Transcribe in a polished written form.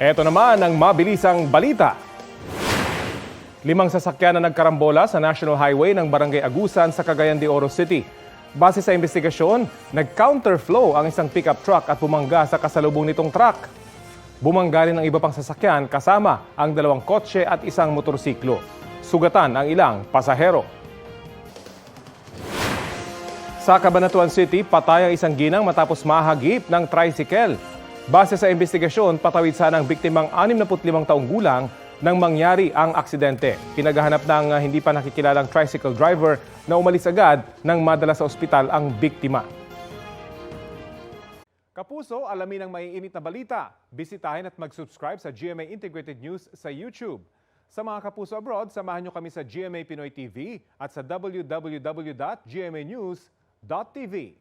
Ito naman ang mabilisang balita. 5 sasakyan na nagkarambola sa National Highway ng Barangay Agusan sa Cagayan de Oro City. Base sa investigasyon, nag-counterflow ang isang pickup truck at bumangga sa kasalubong nitong truck. Bumangga rin ang iba pang sasakyan kasama ang 2 kotse at isang motorsiklo. Sugatan ang ilang pasahero. Sa Cabanatuan City, patay ang isang ginang matapos mahagip ng tricycle. Base sa investigasyon, patawid sana ang biktimang 65 taong gulang nang mangyari ang aksidente. Pinaghahanap ng hindi pa nakikilalang tricycle driver na umalis agad nang madala sa ospital ang biktima. Kapuso, alamin ang maiinit na balita. Bisitahin at mag-subscribe sa GMA Integrated News sa YouTube. Sa mga kapuso abroad, samahan nyo kami sa GMA Pinoy TV at sa www.gmanews.tv.